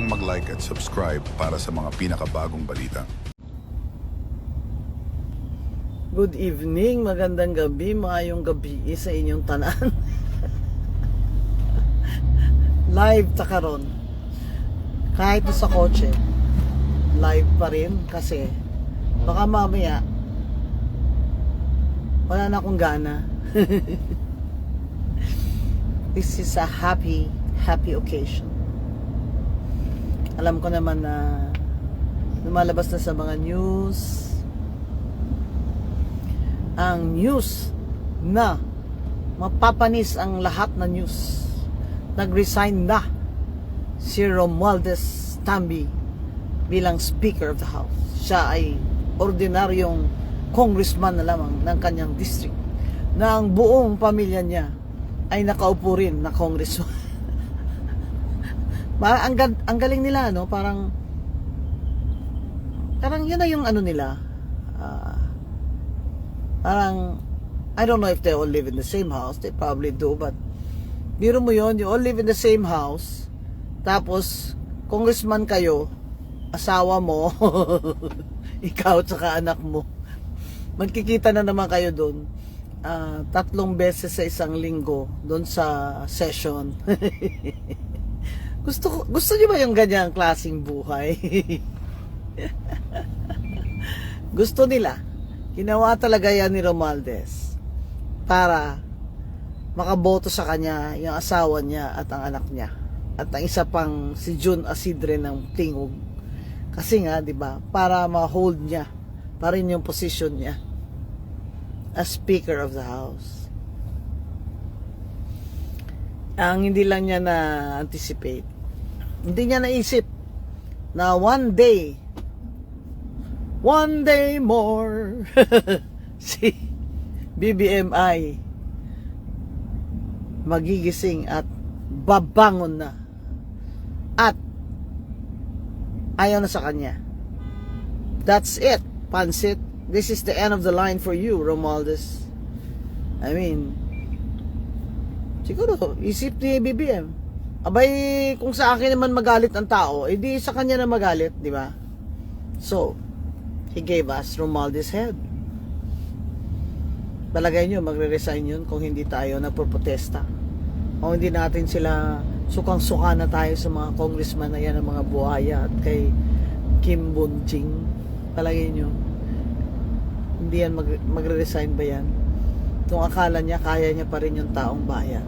kalimutang mag-like at subscribe para sa mga pinakabagong balita. Good evening, magandang gabi, maayong gabi sa inyong tanan. Live ta karon. Kahit sa kotse, live pa rin kasi baka mamaya wala na akong gana. This is a happy occasion. Alam ko naman na lumalabas na sa mga news ang news na mapapanis ang lahat na news. Nag-resign na si Romualdez Tamby bilang Speaker of the House. Siya ay ordinaryong congressman na lamang ng kanyang district na ang buong pamilya niya ay nakaupo rin na congressman. ang galing nila, no? Parang yun na yung ano nila. Parang, I don't know if they all live in the same house. They probably do, but biro mo yun, you all live in the same house. Tapos, congressman kayo, asawa mo, ikaw at saka anak mo. Magkikita na naman kayo doon. 3 beses sa isang linggo doon sa session. Gusto niyo ba yung ganyang klaseng buhay? Gusto nila. Ginawa talaga yan ni Romualdez para makaboto sa kanya yung asawa niya at ang anak niya. At ang isa pang si June Asidre ng Tingog. Kasi nga, 'di ba, para ma-hold niya pa rin yung position niya as Speaker of the House. Ang hindi lang niya na-anticipate, hindi niya naisip na one day more si BBMI magigising at babangon na at ayaw na sa kanya. That's it, pansit. This is the end of the line for you, Romualdez. I mean, siguro isip ni BBM, abay, kung sa akin naman magalit ang tao, edi sa kanya na magalit, di ba? So, he gave us Romualdez head. Palagay nyo, magre-resign yun kung hindi tayo nagpo-protesta. Kung hindi natin sila sukang-suka na tayo sa mga congressman na yan, ng mga buhaya at kay Kim Bunjing. Palagay nyo, hindi yan magre-resign ba yan? Kung akala niya, kaya niya pa rin yung taong bayan.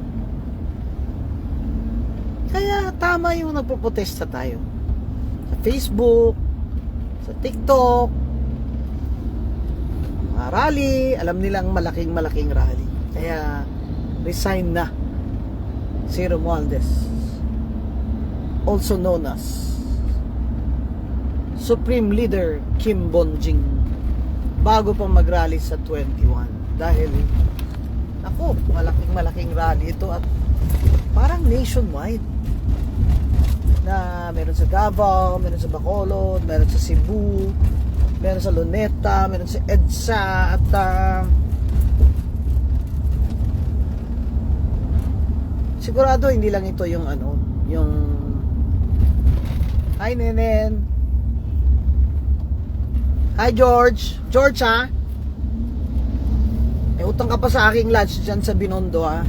Kaya tama yung nagpo-protesta tayo. Sa Facebook, sa TikTok, rally, alam nilang malaking rally. Kaya resign na si Romualdez, also known as Supreme Leader Kim Bunjing, bago pa mag-rally sa 21. Dahil ako, malaking rally ito at parang nationwide na meron sa Davao, meron sa Bacolod, meron sa Cebu, meron sa Luneta, meron sa EDSA at sigurado hindi lang ito yung yung hi Nenen, hi George, ha? May utang ka pa sa aking lunch dyan sa Binondo, ha?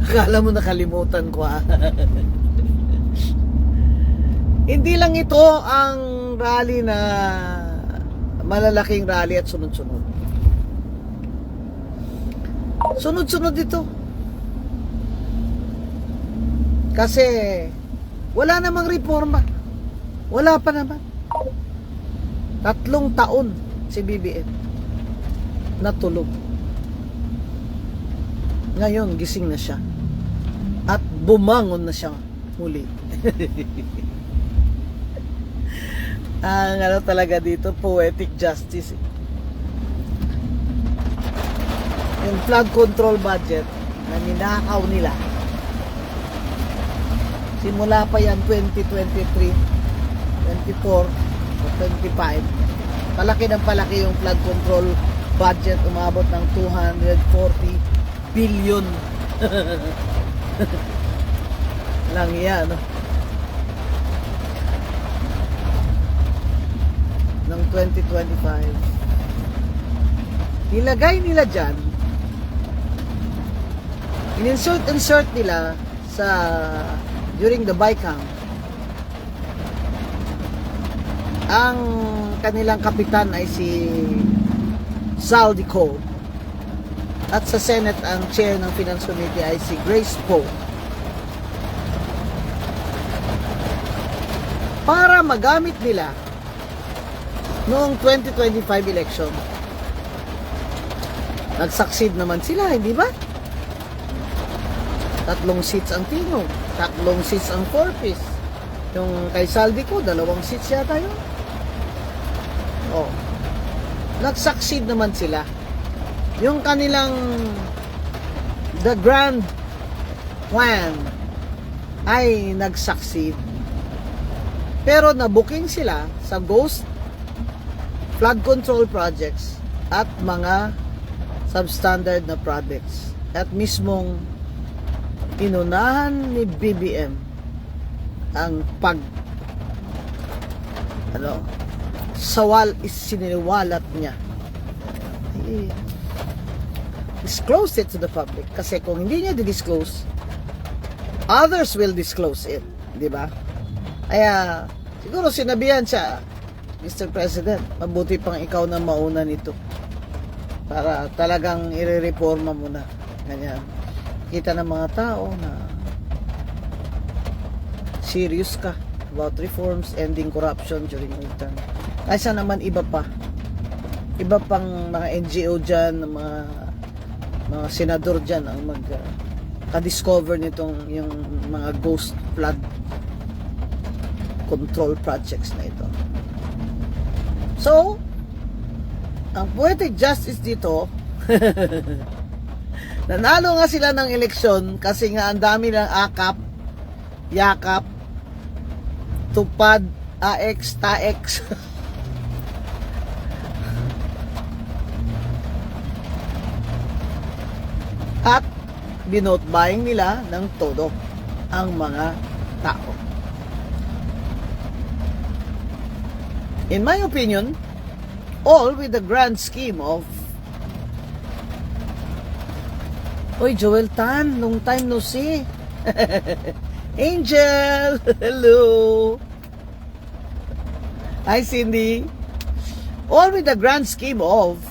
Akala mo nakalimutan ko, ha? Hindi lang ito ang rally na malalaking rally at sunod-sunod. Sunod-sunod ito. Kasi wala namang reforma. Wala pa naman. 3 taon si BBM natulog. Ngayon gising na siya. At bumangon na siya muli. Ang talaga dito, poetic justice. Yung flood control budget na ninakaw nila, simula pa yan 2023, 24 o 25, palaki ng palaki yung flood control budget, umabot ng 240 billion. Lang yan. 2025. Nilagay nila dyan, insert nila sa during the buy count ang kanilang kapitan ay si Zaldico at sa Senate ang chair ng Finance Committee ay si Grace Poe para magamit nila noong 2025 election. Nag-succeed naman sila, hindi ba? 3 seats ang Tingog, 3 seats ang Corpus. Yung kay Zaldico, 2 seats yata yun. Oh. Nag-succeed naman sila. Yung kanilang the grand plan ay nag-succeed. Pero nabuking sila sa ghost flood control projects at mga substandard na projects. At mismong inunahan ni BBM ang siniwalat niya. Disclose it to the public. Kasi kung hindi niya di-disclose, others will disclose it. Di ba? Kaya, siguro sinabihan siya, Mr. President, mabuti pang ikaw na mauna nito. Para talagang i-reforma mo na. Ganyan. Kita ng mga tao na serious ka about reforms, ending corruption during your term. Kaysa naman iba pang mga NGO dyan, mga senador dyan ang ka-discover nitong yung mga ghost flood control projects na ito. So, ang poetic justice dito nanalo nga sila ng eleksyon kasi nga ang dami ng yakap, tupad, AX, TAX. At binote buying nila ng todo ang mga tao. In my opinion, all with the grand scheme of Oy, Joel Tan, long time no see. Angel, hello. Hi, Cindy. All with the grand scheme of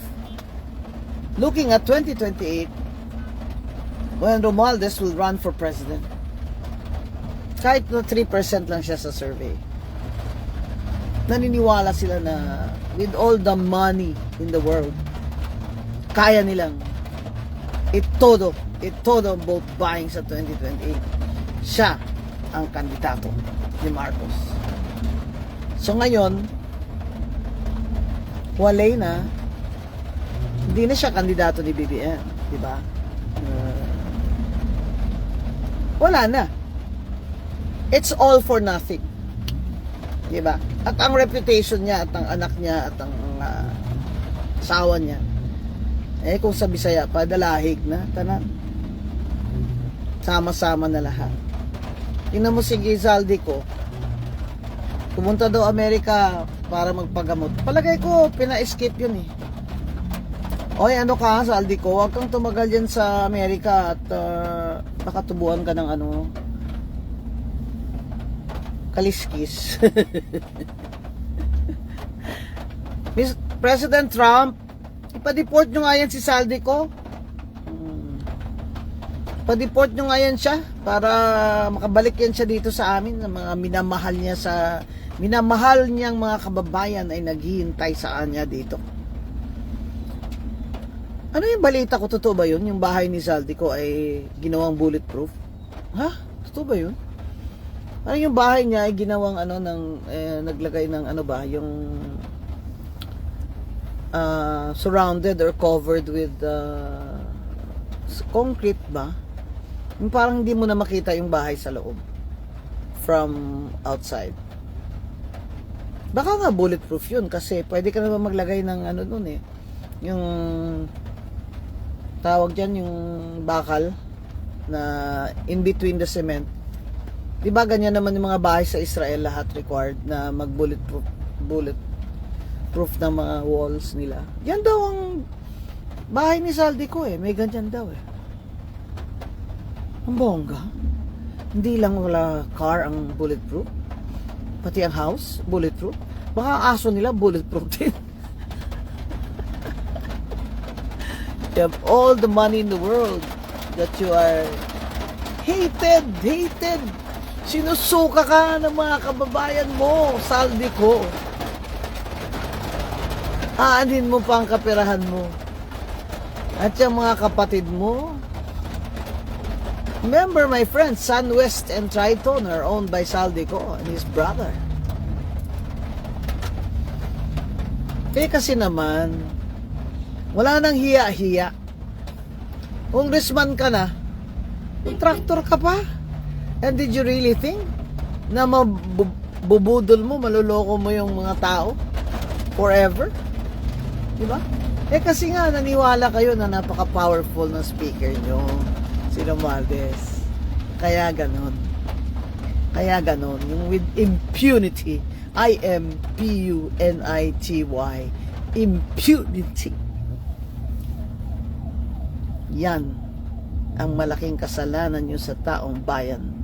looking at 2028 when Romualdez will run for president. Kahit na 3% lang siya sa survey. Naniniwala sila na with all the money in the world, kaya nilang itodo vote buying sa 2028. Siya ang kandidato ni Marcos. So ngayon, walay na, hindi na siya kandidato ni BBM, di ba? Wala na. It's all for nothing. Di ba? At ang reputation niya, at ang anak niya, at ang asawa niya, kung sa Bisaya pa, dalahig na, tanan. Sama-sama na lahat. Tingnan mo si Zaldico, pumunta daw Amerika para magpagamot. Palagay ko, pina-escape yun eh. Oy, ano ka, Zaldico, huwag kang tumagal yan sa Amerika at nakatubuan ka ng kaliskis. President Trump, ipa-deport nyo nga yan si Zaldico. Pa-deport nyo nga yan siya para makabalik yan siya dito sa amin. Mga minamahal niyang mga kababayan ay naghihintay sa kanya dito. Ano yung balita ko? Totoo ba yun? Yung bahay ni Zaldico ay ginawang bulletproof? Ha? Totoo ba yun? Ano yung bahay niya ay ginawang naglagay ng yung surrounded or covered with concrete ba? Yung parang hindi mo na makita yung bahay sa loob from outside. Baka nga bulletproof yun kasi pwede ka naman maglagay ng yung tawag dyan, yung bakal na in between the cement. Diba ganyan naman yung mga bahay sa Israel, lahat required na mag bulletproof bulletproof na mga walls nila. Yan daw ang bahay ni Saldico eh. May ganyan daw eh. Ang bongga. Hindi lang wala car ang bulletproof. Pati ang house, bulletproof. Baka aso nila bulletproof din. You have all the money in the world that you are hated. Sinusuka ka ng mga kababayan mo, Saldico. Aanin mo pa ang kaperahan mo. At yung mga kapatid mo. Remember, my friends, SunWest and Triton are owned by Saldico and his brother. Kasi naman, wala nang hiya-hiya. Congressman ka na, tractor ka pa. And did you really think na mabubudol mo, maluloko mo yung mga tao forever? Diba? Kasi nga, naniwala kayo na napaka-powerful na speaker nyo, si Romualdez. Kaya ganon. Yung with impunity. I-M-P-U-N-I-T-Y. Impunity. Yan ang malaking kasalanan nyo sa taong bayan.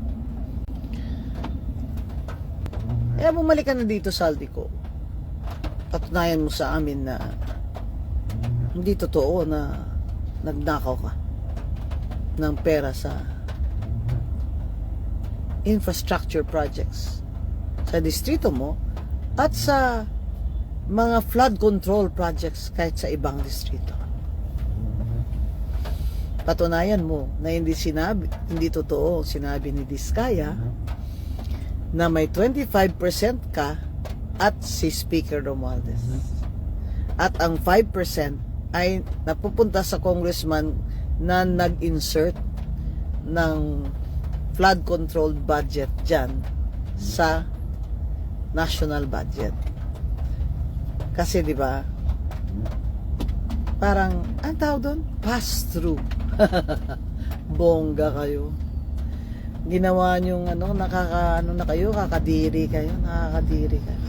Kaya bumalik ka na dito, Saldico. Patunayan mo sa amin na hindi totoo na nagnakaw ka ng pera sa infrastructure projects sa distrito mo at sa mga flood control projects kahit sa ibang distrito. Patunayan mo na hindi totoo sinabi ni Diskaya na may 25% ka at si Speaker Romualdez. At ang 5% ay napupunta sa congressman na nag-insert ng flood control budget dyan sa national budget. Kasi di ba parang ang tawag doon? Pass through. Bongga kayo. Ginawa niyong kakadiri kayo.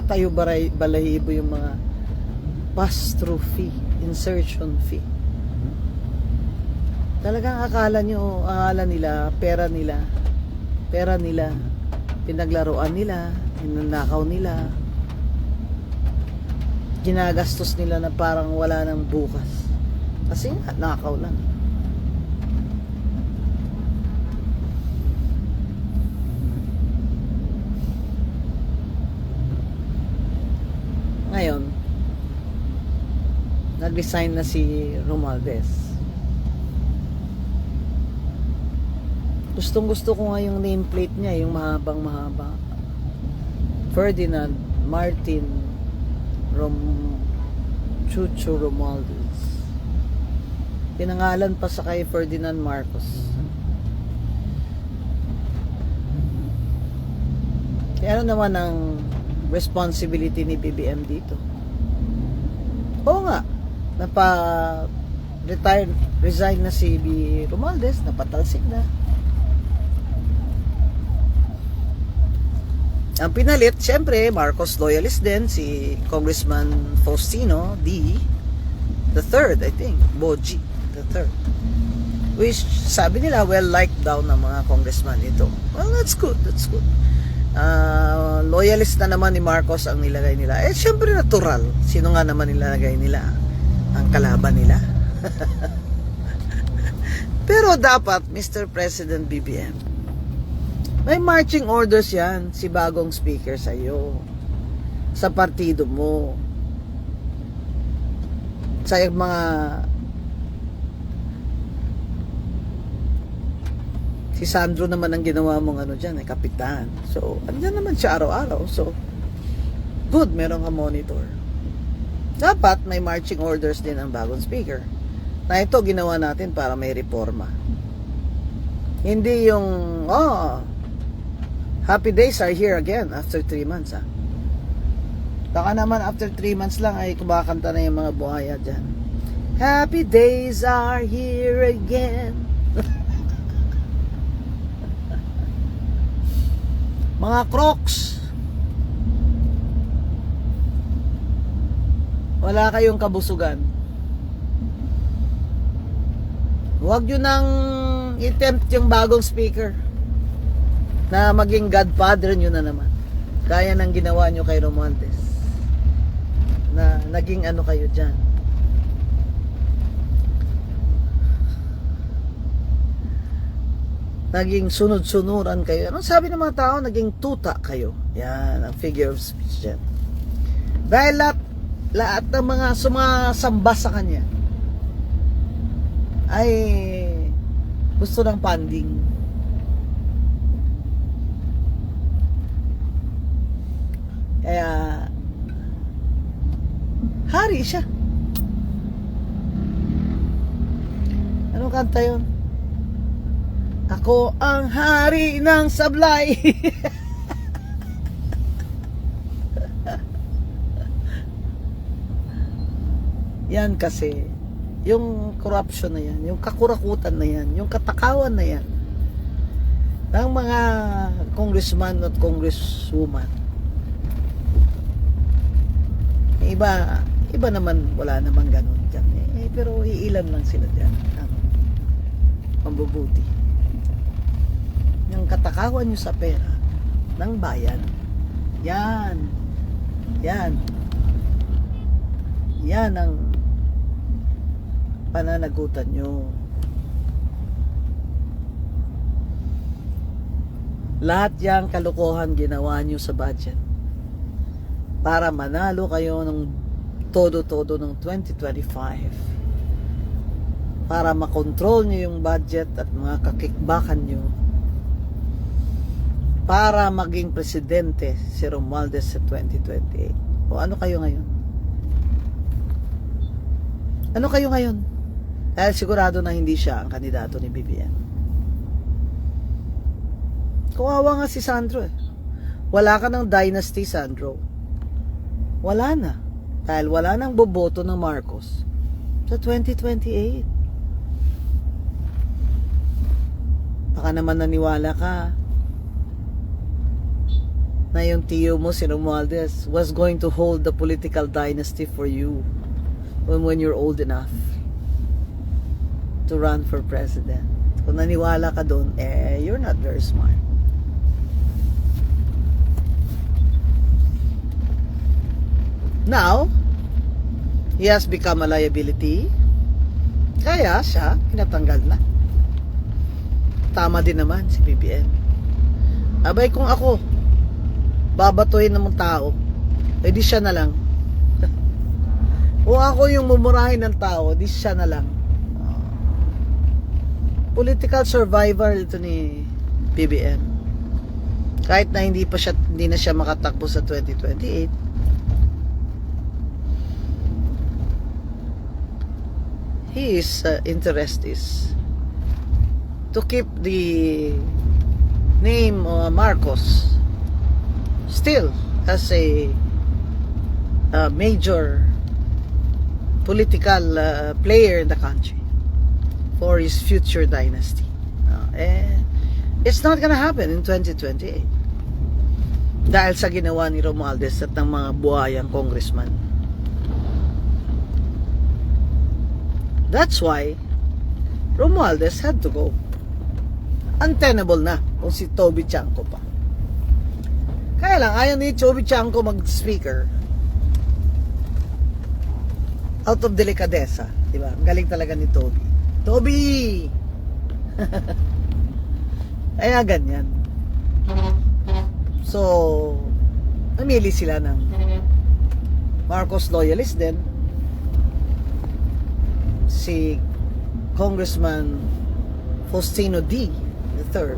Katayo balahibo yung mga pass-through fee, insertion fee. Talagang akala nila, pera nila, pinaglaruan nila, ninanakaw nila, ginagastos nila na parang wala nang bukas. Kasi nga, nakaw lang. Ngayon, nag-resign na si Romualdez. Gustong-gusto ko nga yung nameplate niya, yung mahabang-mahaba. Ferdinand Martin Chucho Romualdez. Pinangalan pa sa kay Ferdinand Marcos. Kaya ano naman ang responsibility ni BBM dito? Oo nga, resign na si Romualdez, napatalsik na. Ang pinalit, syempre, Marcos loyalist din, si Congressman Faustino D. the third, I think, Boji the third. Which, sabi nila, well-liked daw ng mga congressman ito. Well, that's good. Loyalist na naman ni Marcos ang nilagay nila. Syempre natural. Sino nga naman nilagay nila? Ang kalaban nila. Pero dapat, Mr. President BBM, may marching orders yan si bagong speaker sa iyo, sa partido mo, sa mga si Sandro naman ang ginawa mong kapitan. So, andyan naman siya araw-araw. So, good, meron ka monitor. Dapat may marching orders din ang bagong speaker. Na ito ginawa natin para may reforma. Hindi yung, happy days are here again after 3 months, Baka naman after 3 months lang ay kumakanta na yung mga buhaya dyan. Happy days are here again. Mga Crocs. Wala kayong kabusugan. Huwag nyo nang attempt yung bagong speaker na maging godfather nyo na naman. Kaya ng ginawa nyo kay Romualdez. Na naging ano kayo dyan. Naging sunod-sunuran kayo. Anong sabi ng mga tao? Naging tuta kayo. Yan, ang figure of speech dyan. Dahil lahat ng mga sumasamba sa kanya ay gusto ng funding. Kaya hari siya. Anong kanta yun? Ako ang hari ng sablay. Yan kasi, yung corruption na yan, yung kakurakutan na yan, yung katakawan na yan, ng mga congressman at congresswoman. Iba naman, wala namang ganun dyan. Pero iilan lang sila dyan. Pambubuti. Yung katakawan nyo sa pera ng bayan, yan ang pananagutan nyo. Lahat yung kalokohan ginawa nyo sa budget para manalo kayo ng todo-todo ng 2025, para makontrol nyo yung budget at mga kakikbakan nyo, para maging presidente si Romualdez sa 2028. O ano kayo ngayon? Ano kayo ngayon? Dahil sigurado na hindi siya ang kandidato ni BBM. Kawawa nga si Sandro eh. Wala ka ng dynasty, Sandro. Wala na. Dahil wala nang boboto ng Marcos sa 2028. Baka naman naniwala ka na yung tiyo mo, si Romualdez, was going to hold the political dynasty for you when you're old enough to run for president. Kung naniwala ka doon, you're not very smart. Now, he has become a liability. Kaya siya, pinatanggal na. Tama din naman si BBM. Abay, kung ako babatuhin ng mga tao, di siya na lang. O ako yung mumurahin ng tao, di siya na lang. Political survivor ito ni BBM. Kahit na hindi na siya makatakbo sa 2028. His interest is to keep the name Marcos still as a major political player in the country for his future dynasty. It's not gonna happen in 2028 dahil sa ginawa ni Romualdez at ng mga buhayang congressman. That's why Romualdez had to go. Untenable na kung si Toby Chanco pa. Kaya lang, ayaw ni Toby Chanco mag-speaker out of delicadeza, di ba? Ang galing talaga ni Toby. Toby! Kaya ganyan. So, namili sila ng Marcos loyalist din. Si Congressman Faustino D. III.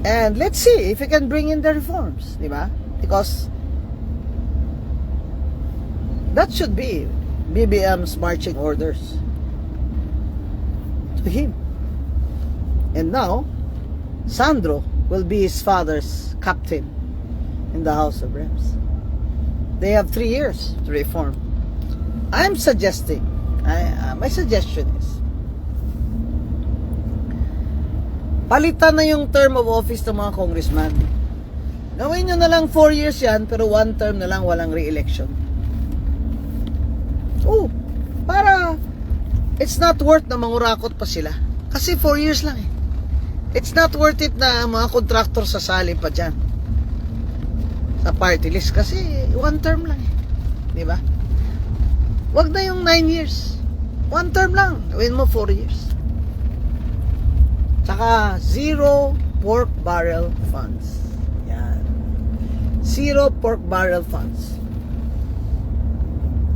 And let's see if we can bring in the reforms, di ba? Because that should be BBM's marching orders to him. And now, Sandro will be his father's captain in the House of Reps. They have 3 years to reform. I'm suggesting, my suggestion is, palitan na yung term of office ng mga congressman. Gawin nyo na lang 4 years yan, pero 1 term na lang, walang re-election. Oh, para it's not worth na mangurakot pa sila. Kasi 4 years lang eh. It's not worth it na mga contractor sasali pa dyan sa party list kasi 1 term lang eh. Di ba? Wag na yung 9 years. 1 term lang. Gawin mo 4 years. Tsaka zero pork barrel funds. Yan. Zero pork barrel funds.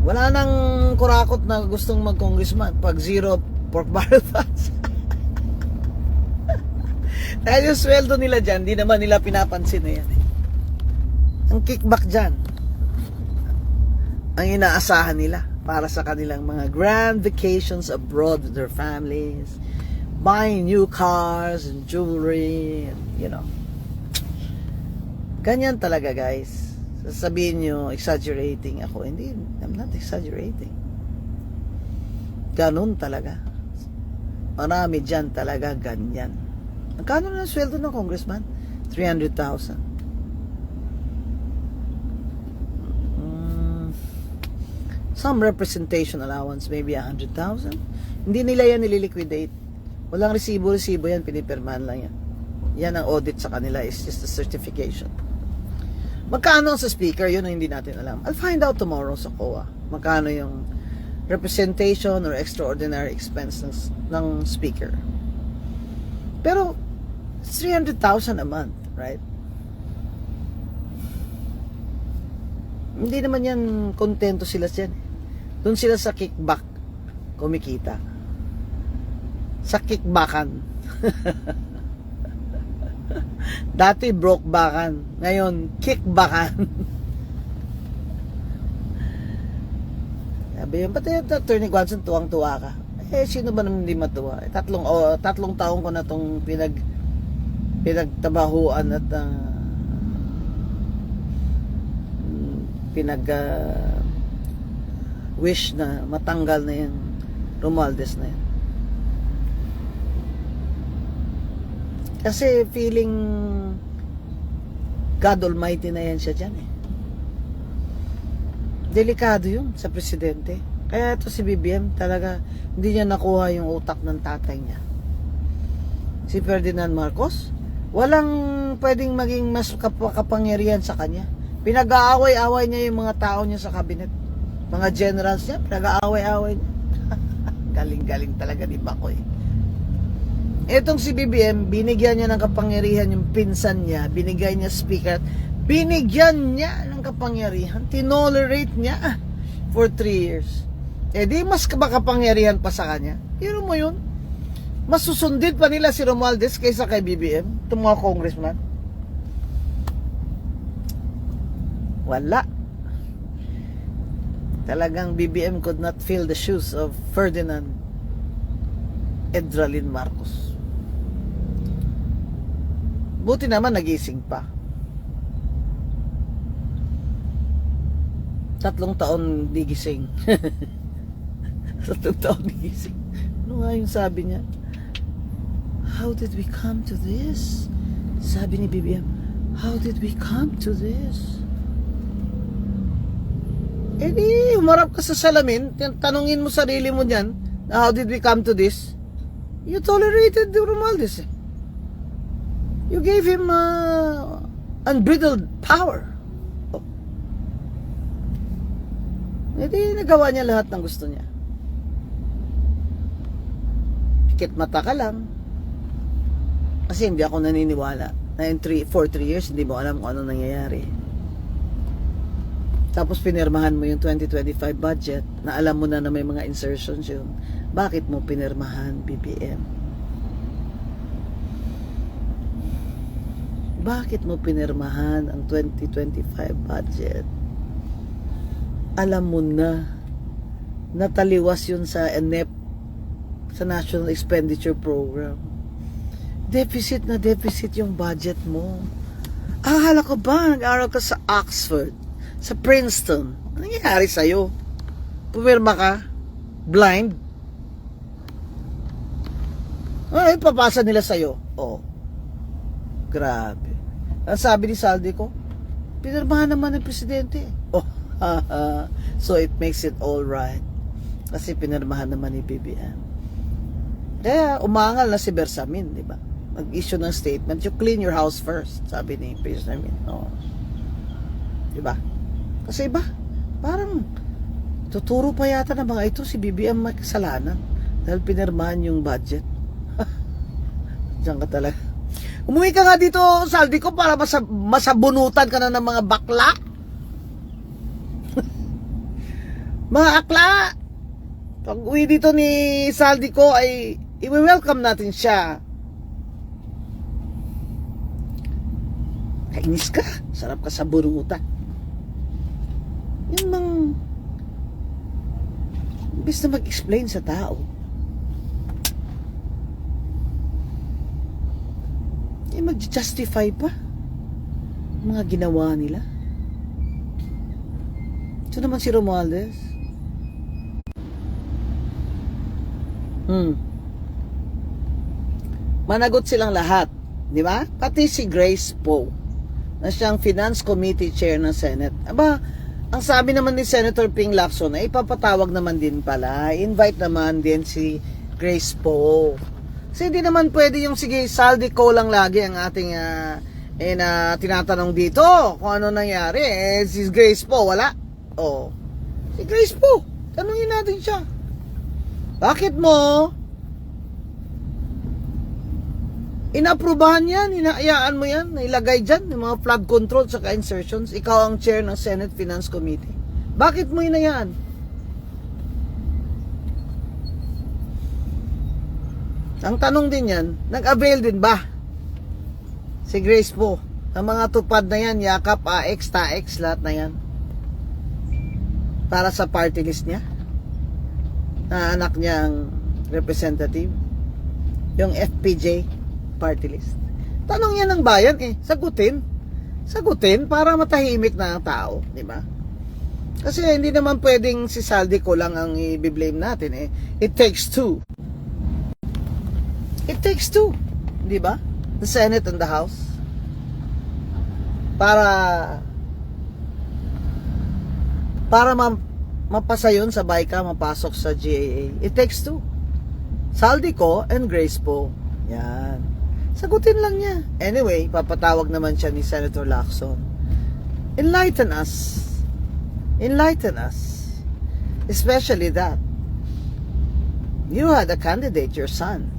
Wala nang kurakot na gustong mag-congressman pag zero pork barrel funds. Dahil yung sweldo nila dyan, di naman nila pinapansin na yan eh. Ang kickback dyan, ang inaasahan nila para sa kanilang mga grand vacations abroad with their families, buying new cars and jewelry, and, you know. Ganyan talaga, guys. Sasabihin nyo, exaggerating ako. Hindi, I'm not exaggerating. Ganun talaga. Marami dyan talaga ganyan. Magkano na sweldo ng congressman? 300,000. Some representation allowance, maybe 100,000. Hindi nila yan nililiquidate. Walang resibo-resibo yan, pinipirmahan lang yan. Yan ang audit sa kanila, is just a certification. Magkano sa speaker, yun ang hindi natin alam. I'll find out tomorrow sa COA. Magkano yung representation or extraordinary expense ng speaker. Pero, it's 300,000 a month, right? Hindi naman yan kontento sila dyan. Doon sila sa kickback kumikita. Sa kickbackan. Dati broke-backan. Ngayon, kickbackan. Sabi yun, pati Attorney Guanson, tuwang-tuwa ka. Eh, sino ba naman hindi matuwa? Eh, tatlong taong ko na itong pinagtabahuan at wish na matanggal na yan Romualdez na yan. Kasi feeling God Almighty na yan siya dyan eh. Delikado yun sa presidente. Kaya ito si BBM talaga hindi niya nakuha yung utak ng tatay niya. Si Ferdinand Marcos, walang pwedeng maging mas kapangyarihan sa kanya. Pinag-aaway-away niya yung mga tao niya sa cabinet. Mga generals niya, pinag-aaway-away niya. Galing-galing talaga ni Bacoy. Etong si BBM, binigyan niya ng kapangyarihan yung pinsan niya, binigay niya speaker, binigyan niya ng kapangyarihan, tinolerate niya for 3 years. Eh di mas makapangyarihan pa sa kanya. Yun mo yun. Mas susundin pa nila si Romualdez kaysa kay BBM, itong mga congressman. Wala. Talagang BBM could not fill the shoes of Ferdinand Edralin Marcos. Buti naman nagising pa. 3 taon di gising. 3 taon di gising. Ano nga yung sabi niya? How did we come to this? Sabi ni BBM, how did we come to this? Eh di, humarap ka sa salamin, tanungin mo sarili mo dyan, how did we come to this? You tolerated the Romualdez. You gave him unbridled power. Oh. Eh di, nagawa niya lahat ng gusto niya. Pikit mata ka lang. Kasi hindi ako naniniwala na in 3 years, hindi mo alam kung ano nangyayari. Tapos pinirmahan mo yung 2025 budget na alam mo na may mga insertions yun. Bakit mo pinirmahan, BBM? Bakit mo pinirmahan ang 2025 budget? Alam mo na nataliwas yun sa NEP, sa National Expenditure Program. Deficit na deficit yung budget mo. Akala ko ba nag-aral ka sa Oxford, sa Princeton? Ano nangyayari sa'yo? Pumirma ka? Blind? Ay, papasa nila sa'yo. Oh. Grabe. Ang sabi ni Saldi ko, pinirmahan naman ng presidente. Oh, so it makes it all right. Kasi pinirmahan naman ni BBM. Kaya umangal na si Bersamin, di ba? Mag-issue ng statement, you clean your house first, sabi ni Bersamin. Oh. Di ba? Kasi iba, parang tuturo pa yata ng mga ito si BBM may kasalanan dahil pinirmahan yung budget. Diyan ka talaga. Umuwi ka nga dito, Saldi ko, para masabunutan ka na ng mga bakla. Mga akla. Pag uwi dito ni Saldi ko ay i-welcome natin siya. Kainis ka. Sarap ka sa bunutan. Yung imbes na mag-explain sa tao, mag-justify pa mga ginawa nila. Ito naman si Romualdez. Managot silang lahat, di ba? Pati si Grace Poe, na siyang Finance Committee Chair ng Senate. Aba, ang sabi naman ni Senator Ping Lacson ay ipapatawag naman din pala, invite naman din si Grace Poe. Kasi hindi naman pwede yung sige, Saldi ko lang lagi ang ating tinatanong dito kung ano nangyari. Si Grace Poe, wala. Oh. Si Grace Poe, tanungin natin siya. Bakit mo inaprubahan yan, inaayaan mo yan, nailagay dyan, yung mga flood control sa insertions, ikaw ang chair ng Senate Finance Committee. Bakit mo inayaan? Ang tanong din yan, nag-avail din ba si Grace Poe ang mga tupad na yan, yakap, AX, TAX, lahat na yan para sa party list niya na anak niyang representative, yung FPJ party list? Tanong yan ng bayan sagutin para matahimik na ang tao, di ba? Kasi hindi naman pwedeng si Saldi ko lang ang i-blame natin It takes two. It takes two, di ba? The Senate and the House para mapasa yun, sabay ka mapasok sa GAA. It takes two. Saldi ko and Grace Poe. Yan. Sagutin lang niya. Anyway, papatawag naman siya ni Senator Lacson. Enlighten us. Enlighten us. Especially that you had a candidate, your son,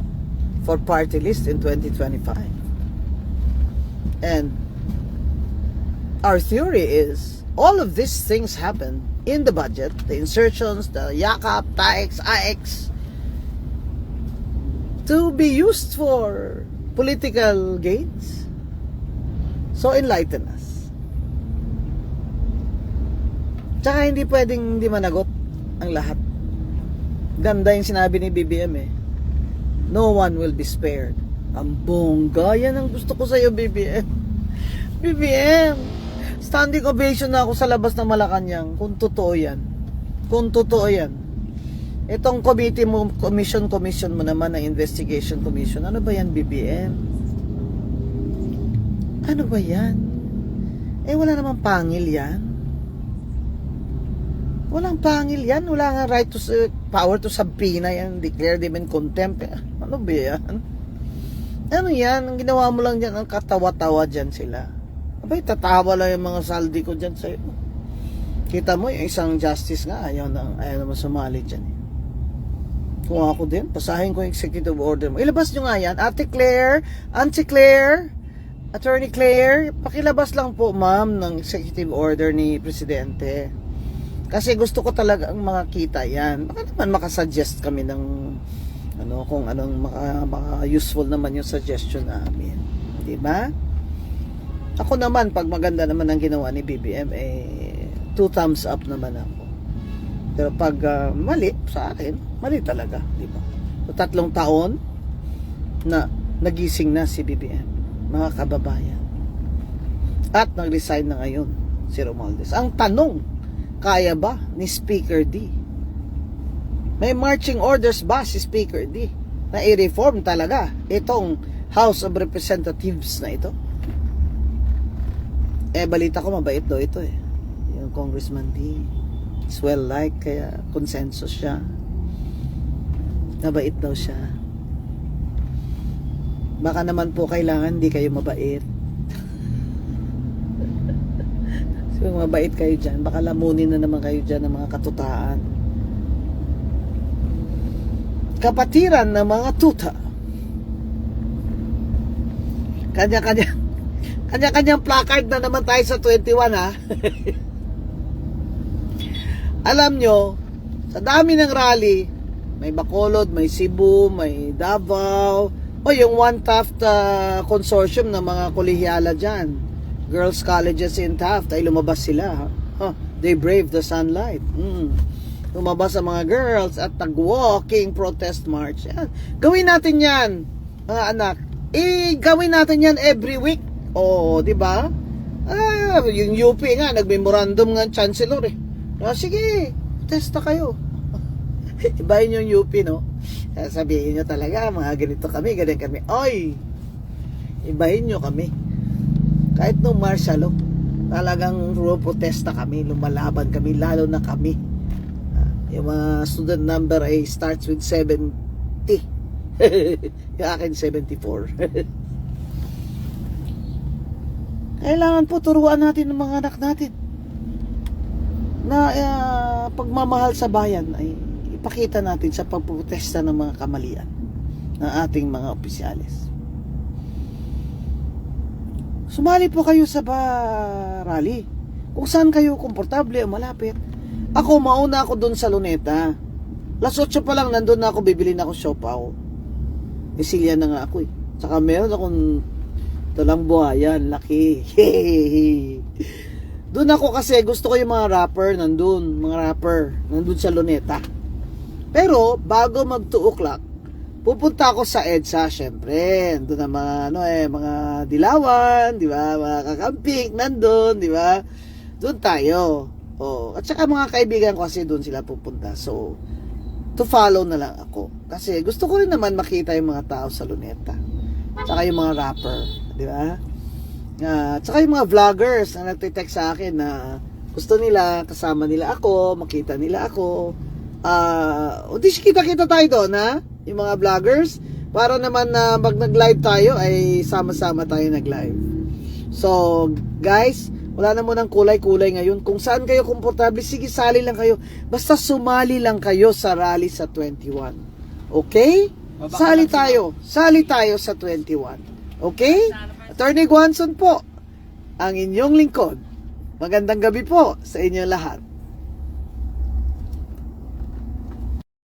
for party list in 2025. And our theory is all of these things happen in the budget, the insertions, the yakap, TAX, AX, to be used for political gains. So enlighten us. Tsaka hindi pwedeng hindi managot ang lahat. Ganda yung sinabi ni BBM no one will be spared. Ang bongga. Yan ang gusto ko sa'yo, BBM. BBM, standing ovation na ako sa labas ng Malacanang kung totoo yan. Kung totoo yan. Itong committee mo, commission mo naman na investigation commission. Ano ba yan, BBM? Ano ba yan? Wala namang pangil yan. Walang pangil yan. Wala nga right to power to subpoena yan. Declare them in contempt. Ano ba yan? Ano yan? Ang ginawa mo lang dyan, ang katawa-tawa dyan sila. Abay, tatawa lang yung mga Saldi ko dyan sa'yo. Kita mo, yung isang justice nga, ayaw naman sumali dyan. Kung ako din, pasahin ko yung executive order mo. Ilabas nyo nga yan. Ate Claire, Auntie Claire, Attorney Claire, pakilabas lang po, ma'am, ng executive order ni Presidente. Kasi gusto ko talaga ang makakita yan. Baka naman makasuggest kami ng kung anong maka-useful naman yung suggestion namin. Diba? Ako naman, pag maganda naman ang ginawa ni BBM, 2 thumbs up naman ako. Pero pag mali, sa akin, mali talaga. Diba? So, 3 taon na nagising na si BBM, mga kababayan. At nag-resign na ngayon si Romualdez. Ang tanong, kaya ba ni Speaker D? May marching orders ba si Speaker D na i-reform talaga itong House of Representatives na ito? balita ko mabait daw ito eh. Yung Congressman D. It's well liked, kaya consensus siya. Mabait daw siya. Baka naman po kailangan di kayo mabait. So, mabait kayo dyan. Baka lamunin na naman kayo dyan ng mga katutaan. Kapatiran ng mga tuta. Kanya-kanyang placard na naman tayo sa 21 ha. Alam nyo, sa dami ng rally, may Bacolod, may Cebu, may Davao, o yung One Taft consortium ng mga kolehiyala dyan. Girls colleges in Taft, ay lumabas sila. They brave the sunlight. Lumabas ang mga girls at nag-walking protest march. Yan. Gawin natin yan, mga anak. Gawin natin yan every week. Di ba? Yung UP nga, nag-memorandum nga chancellor eh. Sige, testa kayo. Ibahin yung UP, no? Sabihin nyo talaga, mga ganito kami, ganyan kami. Oy! Ibahin nyo kami. Kahit nung martial law, talagang protesta kami, lumalaban kami, lalo na kami. Yung mga student number ay starts with 70. Yung akin 74. Kailangan po turuan natin ng mga anak natin na pagmamahal sa bayan ay ipakita natin sa pagprotesta ng mga kamalian ng ating mga opisyalis. Sumali po kayo sa rally kung saan kayo komportable o malapit. Ako, mauna ako dun sa Luneta. Alas 8 pa lang nandun na ako, bibili na ako siopaw. Silya na nga ako eh. Saka meron akong talang buhayan, laki. Doon ako kasi gusto ko yung mga rapper nandun sa Luneta. Pero bago mag 2 o'clock, pupunta ako sa EDSA, syempre. Doon na mga mga dilawan, di ba? Mga kakamping nandun, di ba? Doon tayo. At saka mga kaibigan ko kasi doon sila pupunta. So, to follow na lang ako. Kasi gusto ko rin naman makita yung mga tao sa Luneta. At saka yung mga rapper, di ba? At saka yung mga vloggers na nagtitext sa akin na gusto nila, kasama nila ako, makita nila ako. Di kita-kita tayo doon, ha? Yung mga vloggers. Para naman na pag nag-live tayo, ay sama-sama tayo nag-live. So, guys, wala na mo ng kulay-kulay ngayon. Kung saan kayo komportable, sige, sali lang kayo. Basta sumali lang kayo sa rally sa 21. Okay? Sali tayo sa 21. Okay? Attorney Guanzon po, ang inyong lingkod. Magandang gabi po sa inyo lahat.